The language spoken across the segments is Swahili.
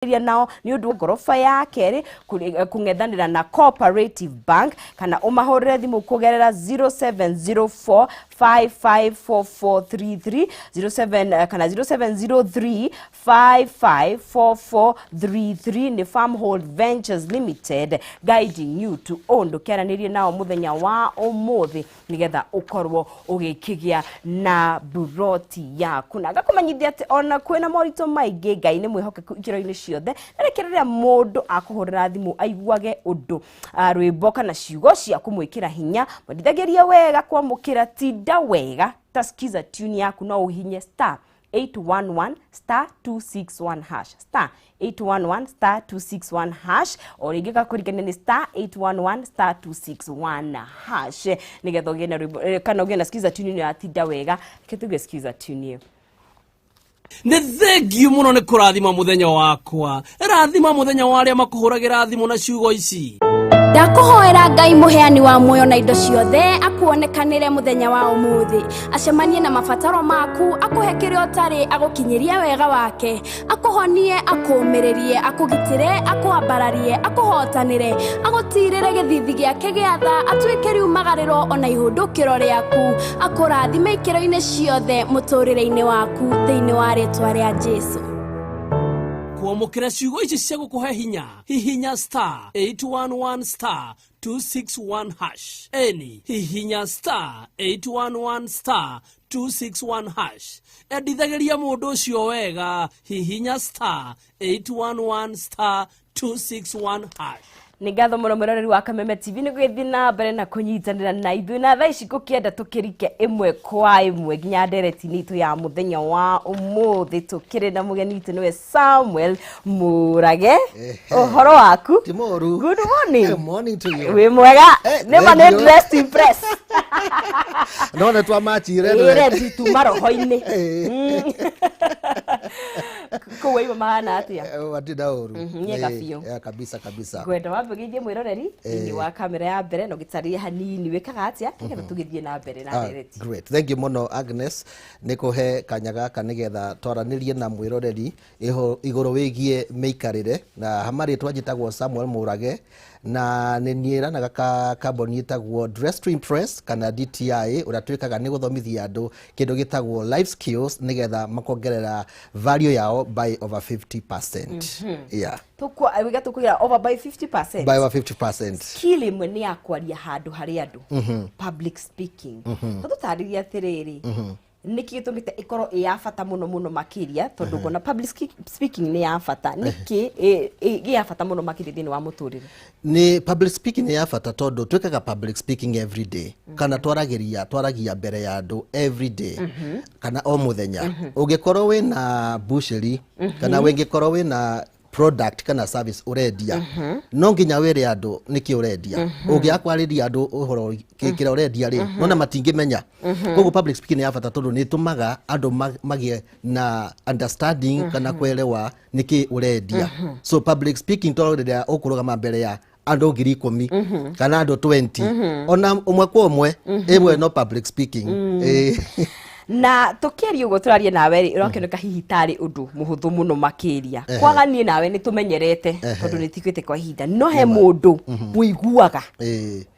nao ni undu gorofa ya keri kungethanira na Cooperative Bank kana umahorere thimu kugerera 0704 554433 07 kana 0703 554433 ni Farmhold Ventures Limited guiding you to ondo kiaranirie nao muthenya wa umuthi nigetha ukorwo ugikigia na buroti yaku na gakumanyithia ati ona kwina morito maingi ngai ni mwihokeku ikiro-ini ciothe nerekereria mundu akuhurira thimu aiguage undu rwimbo kana ciugo cia kumwikira hinya mwendithagirie wega kwamukira tinda wega taskiza tune yaku no uhinye *811 *261 hash *811 *261 hash oringi gakurigane ni *811 *261 hash nigetho gena rwimbo kana ugena skiza tune ya tinda wega kituge skiza tune Nĩ thengiũ mũno nĩ kũrathima mũthenya wakwa. Rathima mũthenya wa arĩa makuhũragĩra thimũ na ciugo ici. Ndakuhoera Ngai muheani wa muoyo na indo ciothe akuonekanire muthenya wa umuthi acemanie na mabataro maku akuhe kirio tari agukinyirie wega wake akuhonie akuumiririe akugitire akuambararie akuhotanire agutirire githithi giake giatha atwike riumagariro ona ihundukiro riaku akurathime ikiro-ini ciothe muturire-ini waku thiini wa ritwa ria Jesu. Kuamukira ciugo ici cia gukuhe hinya hihinya *811 *261 hash eni hihinya *811 *261 hash endithagiria mundu ucio wega hihinya *811 *261 hash. Nigatho muno mwiroreri wa Kameme TV ni gwithi na mbere na kunyitanira na ithu na thaa ici gukienda tukirike imwe kwa imwe ginya ndereti-ini itu ya muthenya wa umuthi tukiri na mugeni itu niwe Samuel Murage. Uhoro waku? Timoru. Good morning. Good morning to you. We mwega. Nema ne dressed impress. No na twa machire ready tu maroho-ini. Kuwa iba mahana atia. Watida oru. Nyega biũ. Ya kabisa. Gwenda wambĩrĩrie mwĩroreri ni wa kamera ya mbere no gĩtarĩrie hanini wĩkaga atĩa nĩgetha tũgĩthiĩ na mbere na ndereti. Great. Thank you muno Agnes nikuhe kanya gaka nigetha twaranirie na mwĩroreri igũrũ wĩgie mĩikarĩre na hamarĩtwa njĩtagwo Samuel Murage na nĩnĩranaga kamboni ĩtagwo Dress to Impress kana DTI ũrĩa twĩkaga nĩ gũthomithia andũ kĩndũ gĩtagwo life skills nigetha makongerera value yao by over 50%. Yeah. Wiga tukugira over by 50%. By over 50%. Skill imwe ni ya kwaria handu hari andu. Public speaking. Tutariria atiriri. Niki gitumite ikoro ya bata muno makiria tondu gona public speaking ni ya bata niki ya bata muno makiria thini wa muturire. Ni public speaking ni ya bata tondu twikaga public speaking every day kana twaragia mbere ya andu every day kana o muthenya ungikorwo wina busheri kana wengikorwo wina product kana service urendia no nginya were andu niki urendia ungiakwariria andu uhoro kikira urendia ri nona matingimenya koguo public speaking ni ya bata tondu ni tumaga andu magie na understanding kana kwelewa niki urendia so public speaking tondu ukurugama mbere ya andu 10,000 kana andu 20 ona umwe kwa umwe imwe no public speaking na tukiaria ugo turarie nawe irakioneka hihi tari undu muhuthu muno makiria kwaganie nawe ni tumenyerete tondu ni tikwite kwa ihinda no he mundu muiguaga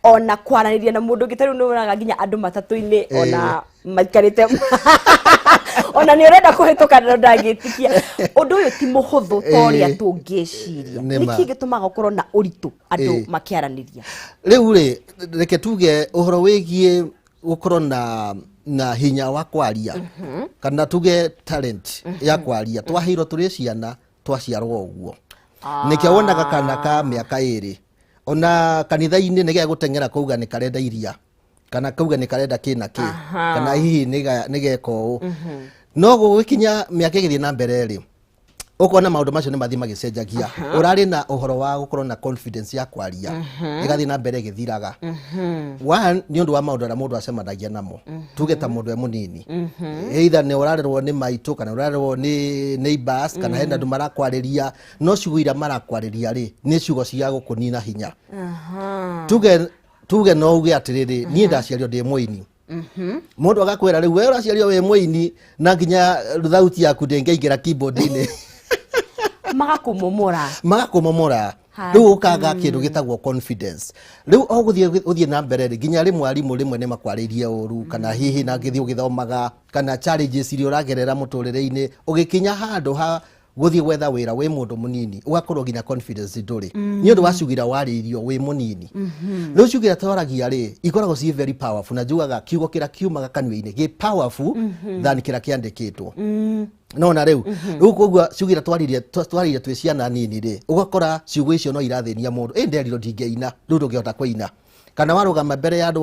ona kwaraniria na mundu gitaru no raga ginya andu matatu-ini ona maikarite ona ni urenda kuhituka na ndangitikia undu uyu ti muhuthu toria tungiciria niki gitumaga ukorwo na uritu andu makiaraniria riu ri reke tuge uhoro wigie ukorwo na hinya wa kwaria kana tuge talent ya kwaria twahiro turi ciana twaciarwo uguo nikio wonaga kana ka miaka iri ona kanitha-ini nige gutengera kuuga ni karenda iria kana kuuga ni karenda kina ki kana hihi nigeko no gukinya miaka igithie na mbere ri ukona maundu macio ni mathi magicenjagia urari na uhoro wa gukorwo na confidence ya kwaria igathi na mbere githiraga one ni undu wa maundu na mundu acemanagia namo tuge ta mundu munini either ni urarerwo ni maitu kana urarerwo ni neighbors kana henda ndu marakwariria no ciugo ira marakwariria ri ni ciugo cia gukunina hinya tuge no uge atiriri ni ndaciario ndi muini mundu agakwira riu we uraciario we muini na nginya thauti yaku ndingeingera keyboard-ini magakumomora riu ukaga kindu gitagwo confidence riu oguthie na mbere nginya rimwe arimu rimwe ne makwariria uru kana hihi na ngithio githomaga kana challenges iria uragerera muturire-ini ugikinya handu ha guthie gwetha wira wi mundu munini ugakorwo nginya confidence nduri ni undu wacugira waririo wi munini riu cugira toragia ri ikoragwo ci very powerful na njugaga kiugo kira kiumaga kanua-ini gi powerful than kira kiandikitwo nona riu koguo cugira twaririe twi ciana nini ri ugakora ciugo icio no irathinia mundu nderiro ndingeina riu ndungihota kuina kana warugama mbere ya andu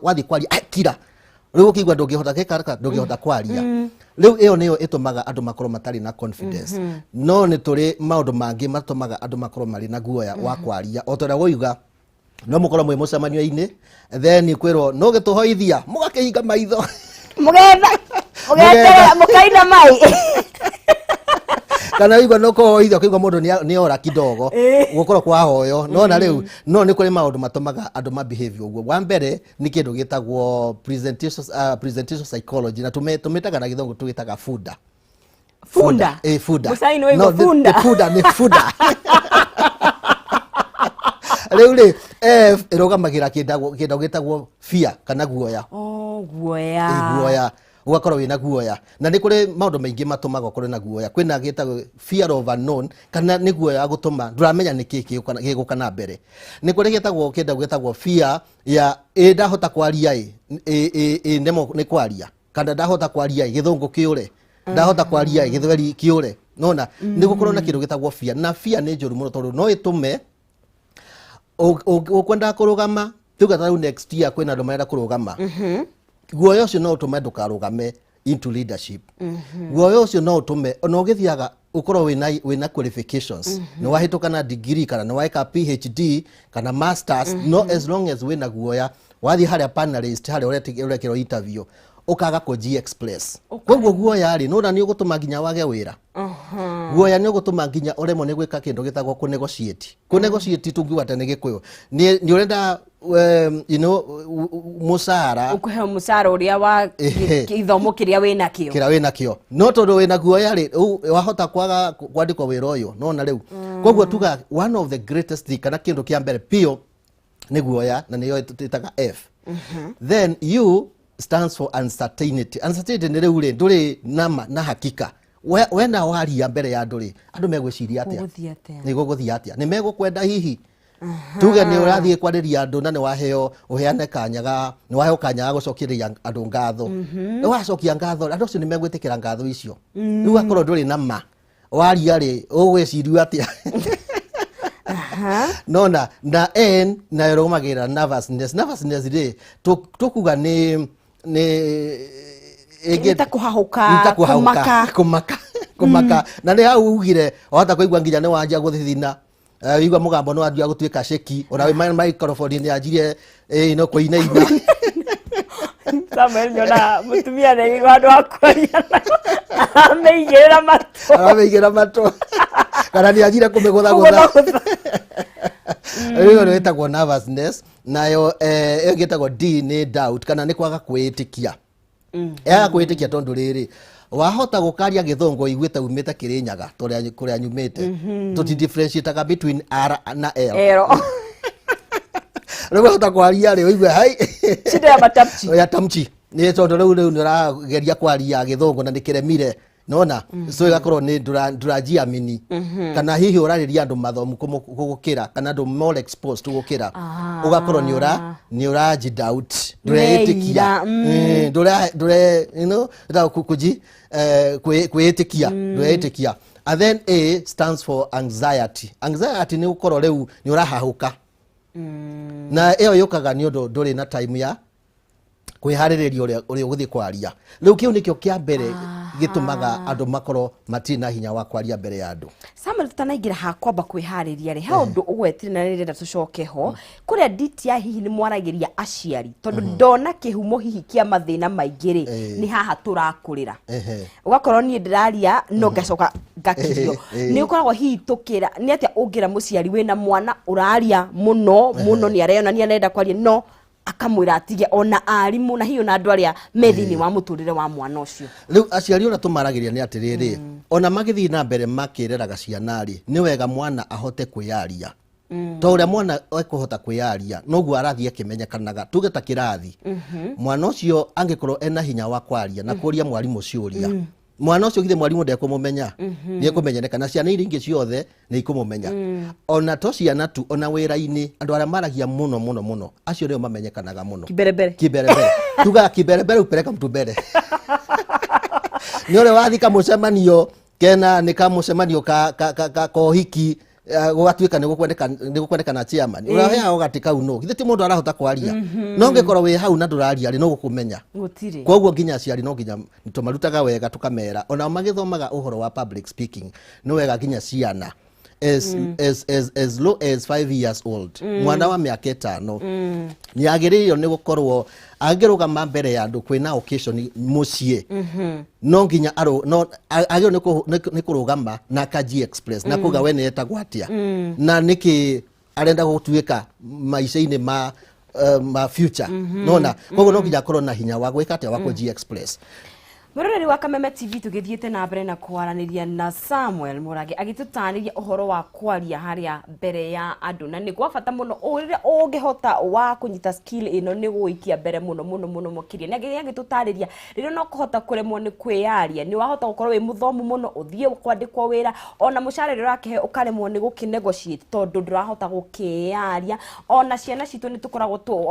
wathi kwaria kira riu ukigwa ndungihota gikara ndungihota kwaria riu iyo niyo itumaga andu makorwo matari na confidence no ni turi maundu mangi matumaga andu makorwo mari na guoya wa kwaria otora guiga no mukorwo mwi mucemanio-ini then kwirwo no gituhoithia mugakihinga maitho mugetera mukaina mai kana igwa no kuhoithia kigwa mundu ni ora kidogo gukorwo kwa hoyo nona riu no ni kuri maundu matumaga andu ma behave uguo wa mbere ni kindu gitagwo presentation psychology na tumetaga na githongo tugitaga funda musaini wewe funda ni funda riu ri irugamagira kindu gitagwo fear kana guoya guoya ugakorwo wina guoya na ni kuri maundu maingi matumaga kuri na guoya kwina gitagwo fear of unknown kana ni guoya gutuma nduramenya niki giguka na mbere ni kuri gitagwo fear ya ndahota kwaria nemo ni kwaria kana ndahota kwaria githungu kiure ndahota kwaria githweri kiure nona ni gukorwo na kindu gitagwo fear na fear ni njuru muno tondu no itume ukwenda kurugama tuga ta next year kwina andu marenda kurugama guoya ucio no utume ndukarugame into leadership guoya ucio no utume no githiaga ukorwo wina qualifications no wahituka na degree kana no waika PhD kana masters no as long as wina guoya wathi haria panelist haria urekero interview ukaga ku express koguo guoya ri no ni ugutuma nginya wage wira guoya ni ugutuma nginya uremo ni gwika kindu gitagwo ku negotiate tungiwa tene gikuyu ni urenda musara ukuhe musara uria wa ithomo kiria wina kio no tondu wina guoya ri wahota kwaga kwandikwa wira uyu nona riu koguo tuga one of the greatest thing kana kindu kia mbere pio ni guoya na niyo tutaga F then you stands for uncertainty ni riu ri nduri na hakika wena waria mbere ya nduri andu megwiciria atia ni guguthia atia ni megukwenda hihi tuge ni urathie kwariria andu na ni waheo uheane kanyaga ni waheo kanyaga gucokiria andu ngatho ni wacokia ngatho andu cio ni megwitikira ngatho icio riu akorwo nduri na ma waria ri ugwiciria atia nona na N na iromagira nervousness ri tukuga ni kumaka na ni hau ugire wahota kuigua nginya ni wanjia guthithina wigua mugambo no wanjia gutuika sheki ona microphone ni anjire no kuina Samuel nyona mutumia ni wandu akwaria ameigira matu kana ni anjire kumigutha riu ni wetagwo nervousness nayo gitagwo D ni doubt kana ni kwaga kwitikia kwitikia tondu riri wahota gukaria githongo igwita umite Kirinyaga kuria nyumite tuti differentiate between R na L riu wahota kwaria ri uigwe hai shida ya matamchi ya tamchi ni tondu riu nirageria kwaria githongo na nikiremire nona so igakorwo ni ndurajia mini kana hihi urariria andu mathomu kugukira kana andu more exposed gukira ugakorwo ni uraji doubt nduretikia ndure nda kuji kwetikia nduretikia and then A stands for anxiety ni ukorwo riu ni urahahuka na iyo yukaga ni undu nduri na time ya kwihariria uria uguthie kwaria riu kiu nikio kia mbere gitumaga andu makoro matina hinya wa kwaria mbere ya andu Samuel tutanaingira hakwamba kwihariria ri ha undu ugwetire na rirenda tucoke ho kuria diti ya hihi ni mwaragiria aciari tondu ndona kihumo hihi kia mathina maingiri ni haha turakurira ugakorwo ni ndiraria no ngacoka ngakirio ni ukoragwo hihi tukira ni atia ungira muciari wina mwana uraria muno ni areyonania nenda kwaria no akamwira atige ona arimu na hiyo na andu aria methini wa muturire wa mwana ucio. Riu aciari ona tumaragiria ni atiriri ona magithi na mbere makireraga ciana ri ni wega mwana ahote kwiyaria to uria mwana ekuhota kwiyaria noguo arathie kimenyekanaga tuge ta kirathi mwana ucio angikorwo ena hinya wa kwaria na kuria mwarimu ciuria mwana ucio githe mwarimu ndekumumenya ni ekumenyeneka na ciana iringi ciothe ni ikumumenya ona to ciana tu ona wira-ini andu aria maragia muno acio nio mamenyekanaga muno kiberebere tuga kiberebere upeleka mtu mbere ni ore wathika mucemanio kena ni ka mucemanio ka kohiki gwatuika ni gukwendeka na chairman urahea ugatika uno githe ti mundu arahota kwaria no ngekora we hau na nduraria ri no gukumenya gutire koguo nginya aciari no nginya tumarutaga wega tukamera ona magithomaga uhoro wa public speaking no wega nginya ciana as low as 5 years old mwana wa miaka 5 ni agiririo ni gukorwo angirugama mbere ya andu kwina occasion mucie no nginya no agiro ni kurugama na kaji express na kuga we ni etagwatia na niki arenda gutuika maisha-ini ma future nona koguo no nginya korwo na hinya wa gwika atia wa G express. Muroreri wa Kameme TV tugithiete na mbere na kwaraniria na Samuel Murage agitutaniria uhoro wa kwaria haria mbere ya andu na ni kwa bata muno urire ungihota wa kunyita skill ino ni guikia mbere muno mukiria na agitutariria riro no kuhota kuremwo ni kwiyaria ni wahota gukorwo wi muthomu muno uthie kwandikwo wira ona mucarire rakihe ukaremwo ni gukinegotiate tondu ndurahota gukiyaria ona ciana citu ni tukoragwo tu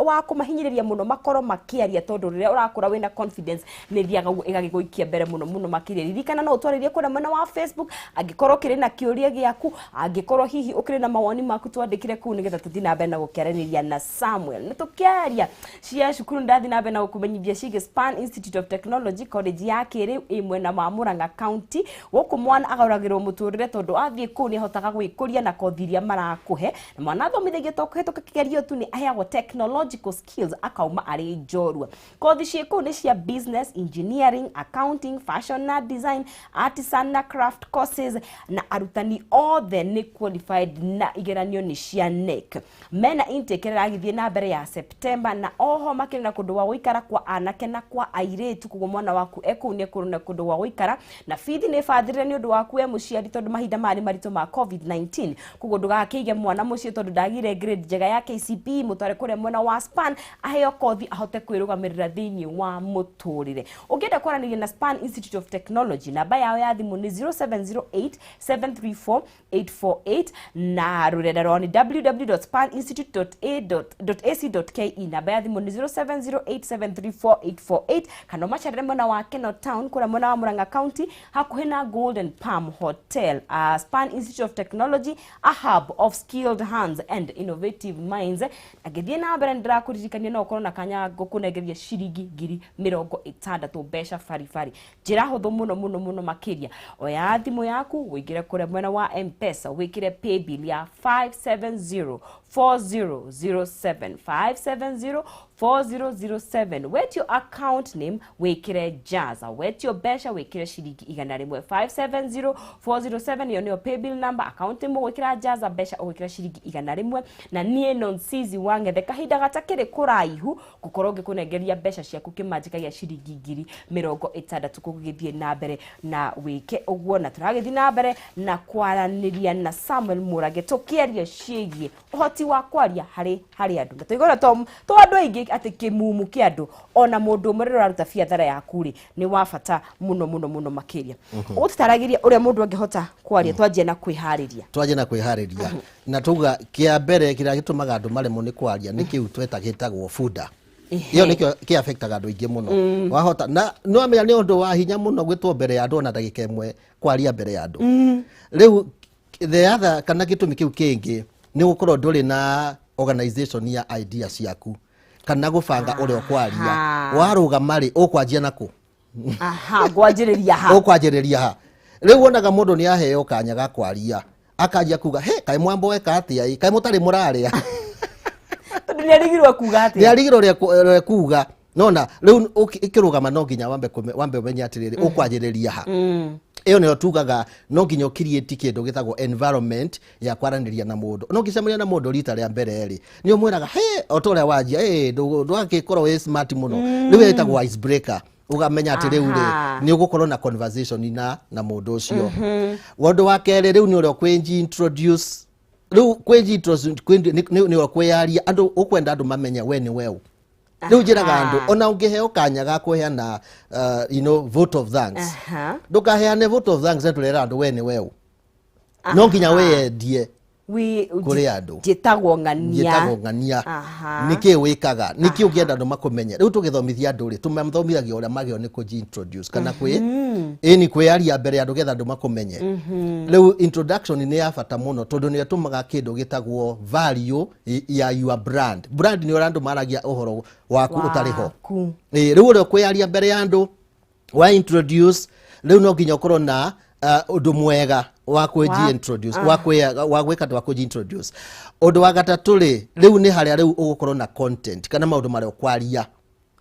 wa kumahinyiriria muno makoro makiaria tondu rire urakura wina confidence ni igagiguikia mbere muno makiria ririkana no utwaririe kuna mwena wa Facebook angikorwo kiri na kiuria giaku angikorwo hihi ukiri na mawoni maku twandikire ku nigetha tuthina mbere na gukiaraniria na Samuel nitukiaria cia cukuru ndathi na mbere na gukumenyithia cige Span Institute of Technology college ya kiri imwena ma Murang'a County guku mwana agaragirwo muturire tondu athie ku ni hotaga gwikuria na kothiria marakuhe na mwana thomithagia to kuhituka kigerio tu ni aheagwo technological skills akauma ari njorua kothi ciku ni cia business engineering, accounting, fashion and design, artisan na craft courses na arutani othe ni qualified na igeranio ni cia NEC. Mena intake ragithie na mbere ya September na oho makiri na kundu wa guikara kwa anake na kwa airetu kugo mwana waku ekunie kuruna kundu wa guikara na fithi ni fathire ni undu waku e muciari tondu mahinda mari marito ma COVID-19 kugo ndugakige mwana mucie tondu ndagire grade jega ya KCPE mutware kure mwana wa Span aheo kothi ahote kwirugamirira thiini wa muturire. Ukienda kwaraniria na Span Institute of Technology namba yao ya thimu ni 0708734848 na rurenda rwao ni www.spaninstitute.ac.ke namba ya thimu ni 0708734848 kana macharire mwana wa Keno Town kura mwana wa Murang'a County hakuhi na Golden Palm Hotel. Span Institute of Technology, a hub of skilled hands and innovative minds. Agithie na mbere ndirakuririkania no ukorwo na kanya gukunegeria ciringi 60,000 besha farifari jira huthu muno makiria oya thimu yaku wigire kure mwena wa M-Pesa wikire pay bill ya 5704007 5704007 wet your account name wikire Jaza wet your besha wikire shiringi 100 5704007 yo nio pay bill number account name wikira Jaza besha wikira shiringi 100 na nie non sizi wangethe kahinda gatakire kuraihu gukorwo ngikunegeria besha ciaku kimanjika ya shiringi 60,000 kugithie na mbere na wike uguo na turagithie na mbere na kwaraniria na Samuel Murage tukiaria ciigie uhoti wa kwaria hari andu na tuigora to andu aingi ati kimumu ki andu ona mundu umwe raruta biathara yaku ri ni wa bata muno makiria utaragiria uria mundu angihota kwaria twanjie na kwihariria na tuga kia mbere kira gitumaga andu maremwo ni kwaria ni kiu twetagitagwo fuda iyo nikyo ki affectaga andu ingi muno wahota na no amenya ni undu wa hinya muno gwitwo mbere ya andu na ndagika imwe kwaria mbere ya andu riu the other kana gitumi kiu kingi ni gukorwo nduri na organization ya ideas yaku kana gubanga uria kwaria warugama ri ukwanjia nako ngwanjiriria ha riu wonaga mundu ni aheo kanya ga kwaria akanjia kuga he kai mwambo weka atia kai mutari muraria niarigirwo ria kuga nona riu ikirugama no nginya wambe umenya atiriri ukwanjiriria ha iyo nä tugaga no nginya create kindu gitagwo environment ya kwaraniria na mundu no ngicemania na mundu rita ria mbere ri ni umwiraga he otoria wanjia ndwagikorwo we smart muno riu yetagwo icebreaker ugamenya ati riu ri ni ugukorwo na conversation na mundu ucio wondu wa kere riu ni urio kwenji introduce riu kwenji introduce ni urio kweyaria andu ukwenda andu mamenya we ni weu riu njiraga andu ona ungiheo kanya ga kuheana vote of thanks ndukaheane vote of thanks turera andu we ni weu no nginya weyendie kuri andu njitagwo ng'ania niki wikaga niki ungienda andu makumenye riu tugithomithia andu ri tumathomithagia uria magio ni introduce kana ni kweyaria mbere andu getha andu makumenye riu introduction ni ya bata muno tondu ni tumaga kindu gitagwo value ya your brand ni ora andu maragia uhoro waku utariho riu uri kweyaria mbere ya andu wa introduce riu no nginya ukorwo na undu mwega wa kweji introduce wa gwika wa kweji introduce undu wa gatatu ri riu ni haria riu ugukorwo na content kana maundu maria ukwaria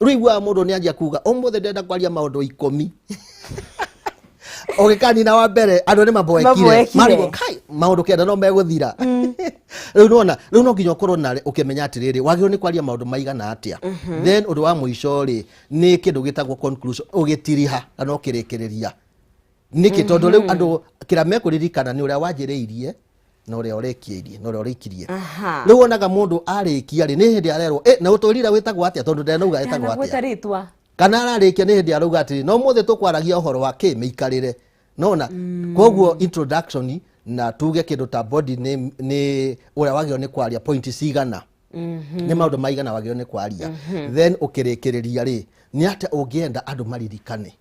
riu wa mundu ni anjia kuga umuthe ndenda kwaria maundu 10 ogikani na wa mbere andu ni maboekire marigo kai maundu kenda no meguthira riu nona riu no nginya ukorwo na ukimenya atiriri wagiro ni kwaria maundu maigana atia then undu wa muico ri ni kindu gitagwo conclusion ugitiriha kana ukirikiria niki tondu riu andu kira mekuririkana ni uria wanjiriirie na uria urekiirie na uria urikirie riu onaga mundu arikia ri ni hindi arerwo na uturira witagwo atia tondu ndenauga etagwo atia kana ararikia ni hindi arauga ati no muthe tukwaragia uhoro wa miikarire nona koguo introduction na tuge kindu ta body name ni uria wagio ni kwaria point cigana ni maundu maigana wagio ni kwaria then ukirikiriria ri ni ati ungienda andu maririkane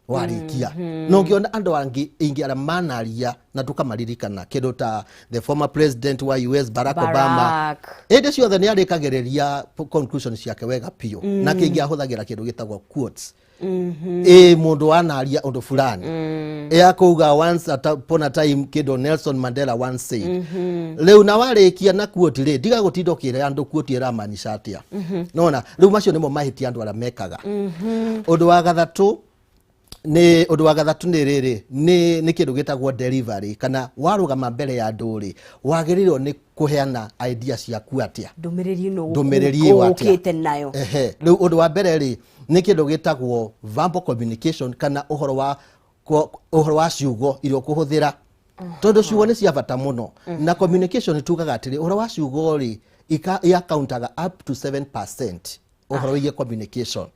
warikia no ngiona andu angi ingi ara manaria na tukamaririkana kindu ta the former president wa US Barack Obama ende ciothe ni arikagereria conclusion ciake wega pio na kingi ahuthagira kindu gitagwo quotes mundu anaria undu fulani akuga once upon a time kindu Nelson Mandela once said riu na warikia na quote ri diga gutindo kire andu quote era manisha atia nona riu macio nimo mahiti andu ara mekaga undu wa gathatu ni undu wa gathatu ni riri ni kindu gitagwo delivery kana warugama mbere ya nduri wagirirwo ni kuheana idea ciaku atia ndumiriri ukite nayo riu undu wa mbere ri ni kindu gitagwo verbal communication kana uhoro wa ciugo irio kuhuthira tondu ciugo ni cia bata muno na communication tugaga atiri uhoro wa ciugo ri ikauntaga up to 7% uhoro wa communication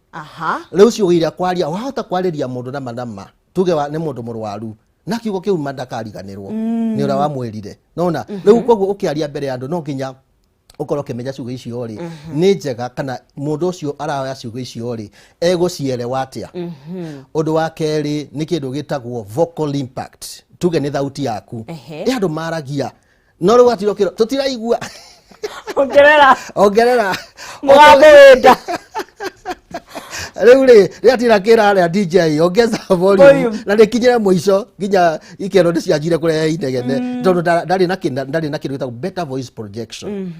riu ciugo iria kwaria wahota kwariria mundu na manama tuge ni mundu murwaru na kiugo kiu mandakariganirwo ni ura wamwirire nona riu koguo ukiaria mbere ya andu no nginya ukorwo kimenya ciugo icio ri ni njega kana mundu ucio araoya ciugo icio ri egucielewa atia undu wa keri ni kindu gitagwo vocal impact tuge ni thauti yaku andu maragia no riu atiro kiro tutiraigua ongerera mwabenda riu ri riatira kira aria DJ ongeza volume na rikinyire muico nginya ikero ndicianjire kurehe inegene tondu ndari na kindu gitagwo better voice projection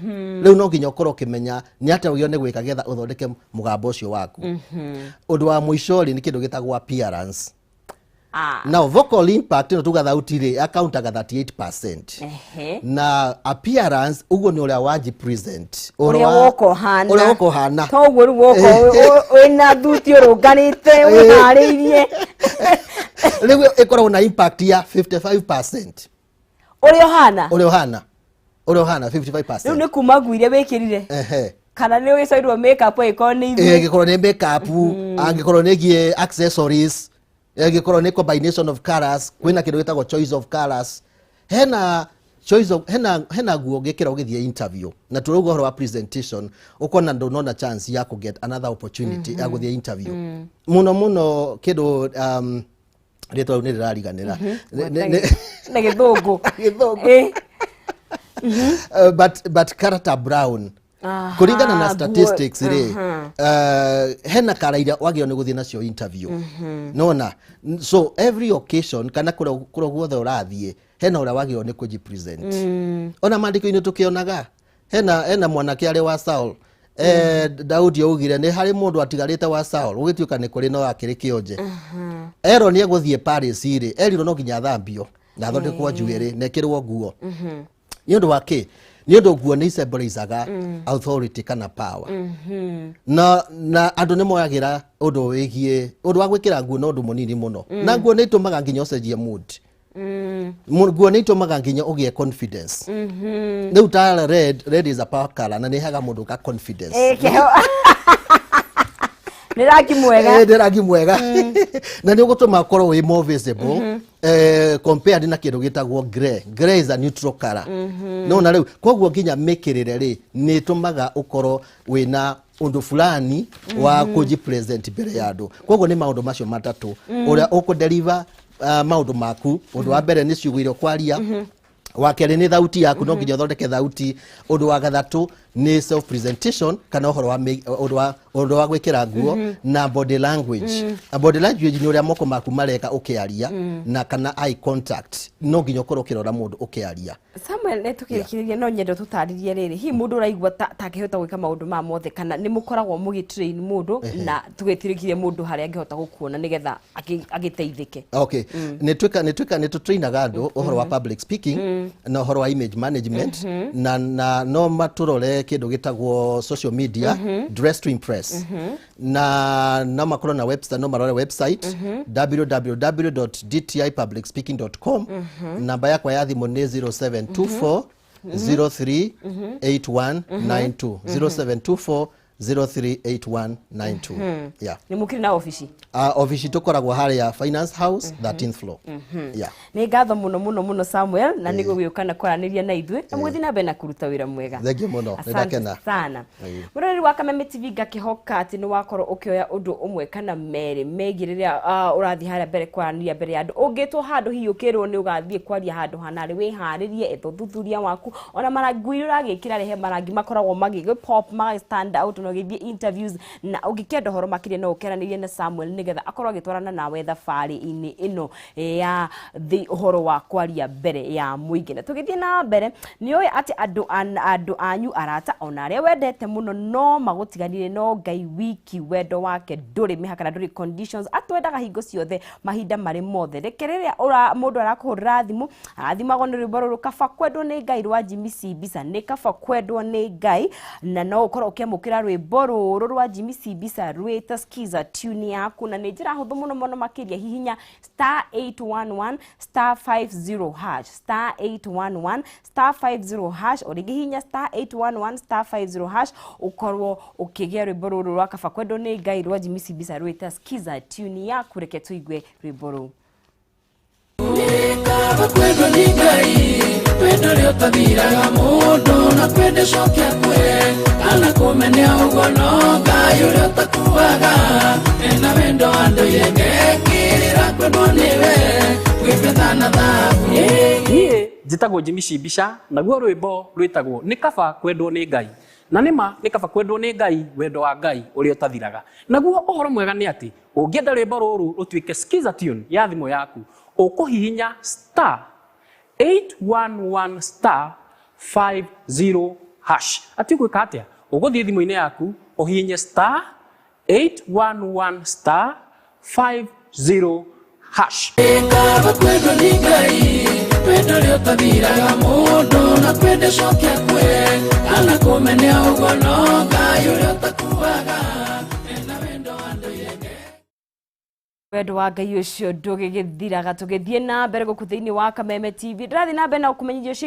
riu no nginya ukorwo ukimenya ni atia ugio ni gwika getha uthondeke mugambo ucio waku undu wa muico ri ni kindu gitagwo appearance now vocal impact no tuga thauti ri accountaga 38% na appearance uguo ni uria waji present uria woko hana toguo ru woko wina thuti urunganite wihariirie riu ikorwo na impact ya 55% uria hana 55% riu ni kuma nguire wikirire kana ni wicoirwo makeup ikorwo ni ithu igikorwo ni makeup angikorwo ni gie accessories egikorwo ni combination of colors kwina kindu gitagwo choice of colors hena guo ngikira ugithie interview na turugo horo wa presentation ukona ndonona chance ya ku get another opportunity ya guthie interview muno kindu ritwa ni rirariganira na githungu but character brown kuringana na statistics ri hena karaira wagio ni guthie nacio interview nona so every occasion kana kuro guothe urathie hena ura wagio ni kuji present ona mandiko-ini tukionaga hena mwanake ari wa Saul Daudi augire nĩ harĩ mũndũ atigarĩte wa Saul ũgĩtuĩka nĩ kũrĩ no akĩrĩ kĩonje ero nĩ egũthiĩ Paris rĩ erirwo no nginya thambio na thondekwo njuĩrĩ na ĩkĩrwo nguo nĩ ũndũ wa kĩ nĩ ũndũ nguo nĩ symbolizaga authority kana power na andũ nĩ moyagĩra ũndũ wĩgiĩ ũndũ wa gwĩkĩra nguo na ũndũ mũnini mũno na nguo nĩ itũmaga nginya ũcenjie mood nguo nĩ itũmaga nginya ũgĩe confidence rĩu ta red is a power color na nĩ haga mũndũ ka confidence nĩ rangi mwega nĩ rangi mwega na nĩ ũgũtũma ũkorwo wĩ more visible compared na kĩndũ gĩtagwo grey is a neutral color no na rĩu koguo nginya mĩkĩrĩre rĩ nĩ ĩtũmaga ũkorwo wĩna ũndũ fulani wa kũji present mbere ya andũ koguo nĩ maũndũ macio matatũ ũrĩa ũkũdeliver maũndũ maku ũndũ wa mbere nĩ ciugo irio kwaria wa kerĩ nĩ thauti yaku no nginya ũthondeke thauti ũndũ wa gathatũ nĩ self presentation kana ũhoro wa ũndũ wa gwĩkĩra nguo na body language body language nĩ ũrĩa moko maku mareka ũkĩaria na kana eye contact no nginya ũkorwo ũkĩrora mũndũ ũkĩaria Samuel nĩ tũkĩrĩkĩrĩria no nyendo tũtarĩrie rĩrĩ hi mũndũ ũraigua takĩhota gwĩka maũndũ ma mothe kana nĩ mũkoragwo mũgĩtrain mũndũ na tũgĩtirĩkirie mũndũ harĩa angĩhota gũkuona nĩgetha agĩteithĩke okay nĩ tũtrainaga andũ ũhoro wa public speaking na ũhoro wa image management na no matũrore kĩndũ gĩtagwo social media dress to impress na no makorwo na website no marore website www.dtipublicspeaking.com namba yakwa ya thimũ nĩ 0724 038192 0724 038192 yeah nĩ mũkĩrĩ na ofici ofici tũkoragwo harĩa Finance House 13th floor yeah nĩ ngatho mũno Samuel na nĩ gũgĩũka na kwaranĩria na ithuĩ na mũgĩthiĩ na mbere na kũruta wĩra mwega thank you mũno nĩ ndakena sana mũrori wa Kameme TV ngakĩhoka atĩ nĩ wakorwo ũkĩoya ũndũ ũmwe kana merĩ megiĩ rĩrĩa ũrathiĩ harĩa mbere kwaranĩria mbere ya andũ ũngĩtwo handũ hihi ũkĩrwo nĩ ũgathiĩ kwaria handũ hanarĩ wĩharĩrie etho thuthuria waku ona marangi ũragĩkĩra rehe marangi makoragwo magĩ pop mag stand out no gĩthiĩ interviews na ũngĩkenda horo makĩria no ũkeranĩrie na Samuel nĩgetha akorwo agĩtwarana nawe thabarĩ-inĩ ĩno ya ũhoro wa kwaria mbere ya mũingĩ na tũgĩthiĩ na mbere nĩ ũĩ atĩ andũ anyu arata ona arĩa wendete mũno no magũtiganire no Ngai wiki wendo wake ndũrĩ mĩhaka na ndũrĩ conditions atwendaga hingo ciothe mahinda marĩ mothe reke rĩrĩa mũndũ arakũhũrĩra thimũ arathimagwo nĩ rwĩmbo rũrũ kaba kwendwo nĩ Ngai rwa Jimmy C Bisa nĩ kaba kwendwo nĩ Ngai na no ũkorwo ũkĩamũkĩra rwĩmbo rũrũ rwa Jimmy C Bisa rwĩta skiza tune yaku na nĩ njĩra hũthũ mũno makĩria hihinya *811 *50 hash *811 *50 hash o rĩngĩ hihinya *811 *50 hash ũkorwo ũkĩgĩa rwĩmbo rũrũ rwa kaba kwendwo nĩ Ngai rwa Jimmy C Bisa rwĩta skiza tune yaku reke tũigue rwĩmbo rũu kaba kwendwo nĩ Ngai wendo rĩo tathiraga mũndũ na kwende cokia kwĩ kana kũmenya ũguo no Ngai ũrĩa ũtakuaga ena wendo andũ yengekĩrĩra kwendwo nĩwe gwĩbetha na thabu niĩ njĩtagwo Jimmy C Bisa naguo rwĩmbo rwĩtagwo nĩ kaba kwendwo nĩ Ngai na nĩma nĩ kaba kwendwo nĩ Ngai wendo wa Ngai ũrĩa ũtathiraga naguo ũhoro mwega nĩ atĩ ũngĩenda rwĩmbo rũrũ rũtuĩke skiza tune ya thimũ yaku ũkũhihinya *811 hash ati gwĩka atĩa ũgũthiĩ thimũ-inĩ yaku ũhihinye *811 hash kaba kwendwo nĩ Ngai wendo rĩo tathiraga mũndũ na kwende cokia kwĩ kana kũmenya ũguo no Ngai ũrĩa ũtakuaga ena wendo andũ yenge wendo wa Ngai ũcio ndũgĩgĩthiraga tũgĩthiĩ na mbere gũkũ thĩinĩ wa Kameme TV ndĩrathiĩ na mbere na gũkũmenyithia